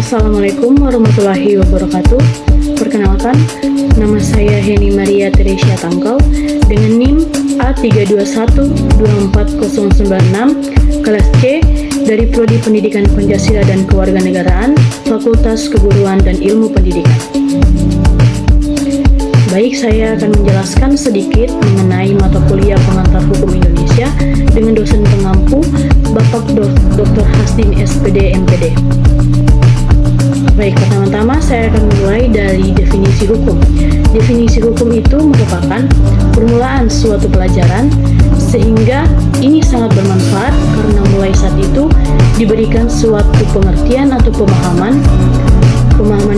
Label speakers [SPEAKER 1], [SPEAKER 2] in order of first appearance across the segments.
[SPEAKER 1] Assalamualaikum warahmatullahi wabarakatuh. Perkenalkan, nama saya Heni Maria Teresia Tangkal dengan NIM A321-24096 kelas C dari Prodi Pendidikan Pancasila dan Kewarganegaraan, Fakultas Keguruan dan Ilmu Pendidikan. Baik, saya akan menjelaskan sedikit mengenai mata kuliah pengantar hukum Indonesia dengan dosen pengampu Bapak Dr. Hasdin SPD MPD. Baik, pertama-tama saya akan mulai dari definisi hukum. Definisi hukum itu merupakan permulaan suatu pelajaran sehingga ini sangat bermanfaat karena mulai saat itu diberikan suatu pengertian atau pemahaman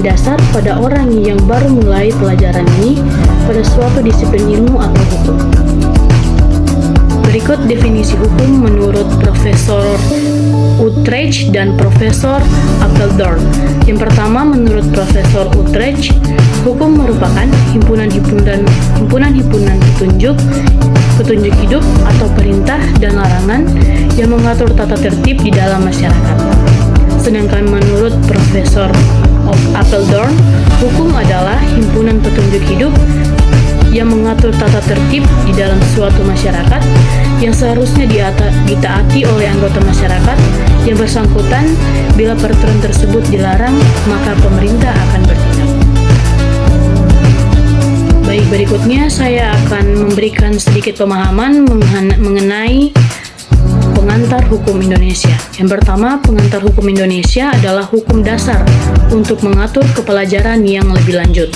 [SPEAKER 1] dasar pada orang yang baru mulai pelajaran ini pada suatu disiplin ilmu atau hukum. Berikut definisi hukum menurut Profesor Utrecht dan Profesor Apeldoorn. Yang pertama, menurut Profesor Utrecht, hukum merupakan himpunan petunjuk hidup atau perintah dan larangan yang mengatur tata tertib di dalam masyarakat. Sedangkan menurut Profesor Apeldoorn, hukum adalah himpunan petunjuk hidup yang mengatur tata tertib di dalam suatu masyarakat yang seharusnya ditaati oleh anggota masyarakat yang bersangkutan. Bila peraturan tersebut dilarang, maka pemerintah akan bertindak. Baik, berikutnya saya akan memberikan sedikit pemahaman mengenai pengantar hukum Indonesia. Yang pertama, pengantar hukum Indonesia adalah hukum dasar untuk mengatur kepelajaran yang lebih lanjut.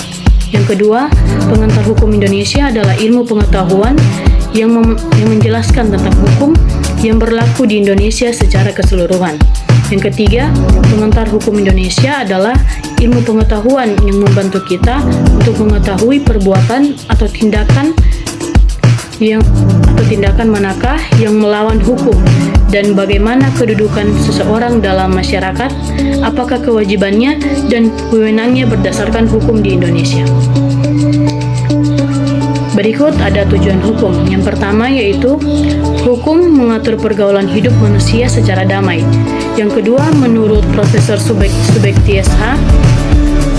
[SPEAKER 1] Yang kedua, pengantar hukum Indonesia adalah ilmu pengetahuan yang menjelaskan tentang hukum yang berlaku di Indonesia secara keseluruhan. Yang ketiga, pengantar hukum Indonesia adalah ilmu pengetahuan yang membantu kita untuk mengetahui perbuatan atau tindakan manakah yang melawan hukum dan bagaimana kedudukan seseorang dalam masyarakat, apakah kewajibannya dan wewenangnya berdasarkan hukum di Indonesia. Berikut ada tujuan hukum. Yang pertama yaitu hukum mengatur pergaulan hidup manusia secara damai. Yang kedua, menurut Profesor Subekti SH,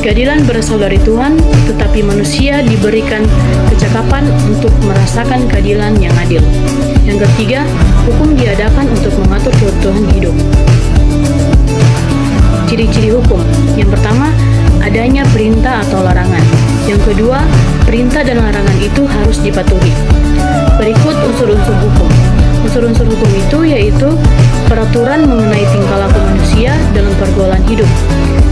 [SPEAKER 1] keadilan berasal dari Tuhan, tetapi manusia diberikan kecakapan untuk merasakan keadilan yang adil. Yang ketiga, hukum diadakan untuk mengatur kebutuhan hidup. Ciri-ciri hukum. Yang pertama, adanya perintah atau larangan. Yang kedua, perintah dan larangan itu harus dipatuhi. Berikut unsur-unsur hukum. Unsur-unsur hukum itu yaitu peraturan mengenai tingkah laku manusia dalam pergaulan hidup.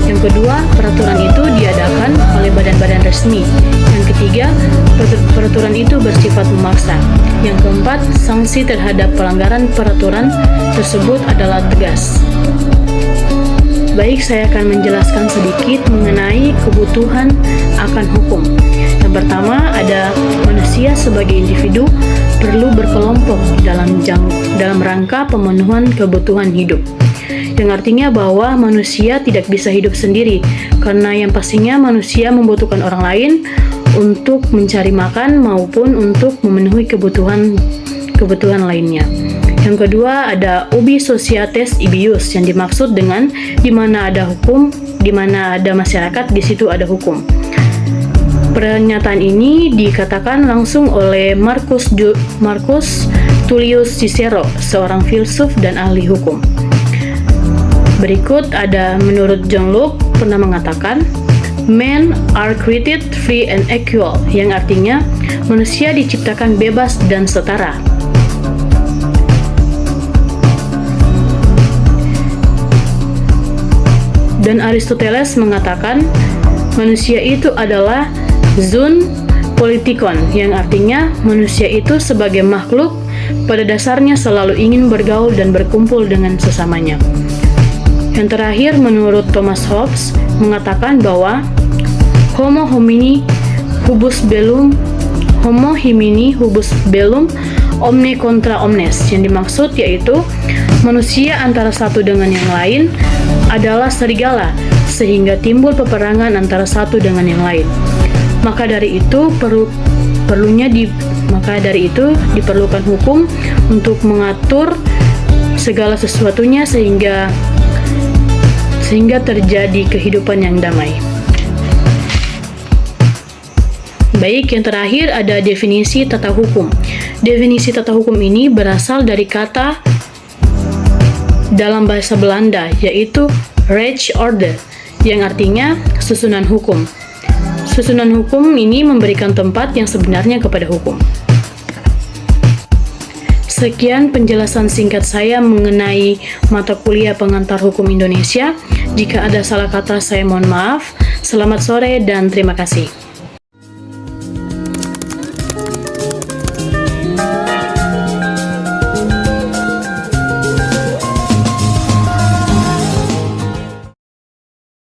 [SPEAKER 1] Yang kedua, peraturan itu diadakan oleh badan-badan resmi. Yang ketiga, peraturan itu bersifat memaksa. Yang keempat, sanksi terhadap pelanggaran peraturan tersebut adalah tegas. Baik, saya akan menjelaskan sedikit mengenai kebutuhan akan hukum. Yang pertama, ada manusia sebagai individu perlu berkelompok dalam rangka pemenuhan kebutuhan hidup. Yang artinya bahwa manusia tidak bisa hidup sendiri, karena yang pastinya manusia membutuhkan orang lain untuk mencari makan maupun untuk memenuhi kebutuhan lainnya. Yang kedua, ada ubi societas ibius, yang dimaksud dengan di mana ada hukum, di mana ada masyarakat, di situ ada hukum. Pernyataan ini dikatakan langsung oleh Marcus Tullius Cicero, seorang filsuf dan ahli hukum. Berikut ada menurut John Locke pernah mengatakan, "Men are created free and equal," yang artinya manusia diciptakan bebas dan setara. Dan Aristoteles mengatakan manusia itu adalah zoon politikon, yang artinya manusia itu sebagai makhluk pada dasarnya selalu ingin bergaul dan berkumpul dengan sesamanya. Yang terakhir, menurut Thomas Hobbes mengatakan bahwa Homo homini hubus bellum omne contra omnes, yang dimaksud yaitu manusia antara satu dengan yang lain adalah serigala, sehingga timbul peperangan antara satu dengan yang lain. Maka dari itu diperlukan hukum untuk mengatur segala sesuatunya sehingga sehingga terjadi kehidupan yang damai. Baik, yang terakhir ada definisi tata hukum. Definisi tata hukum ini berasal dari kata dalam bahasa Belanda, yaitu rechtsorde, yang artinya susunan hukum. Susunan hukum ini memberikan tempat yang sebenarnya kepada hukum. Sekian penjelasan singkat saya mengenai mata kuliah pengantar hukum Indonesia. Jika ada salah kata, saya mohon maaf. Selamat sore dan terima kasih.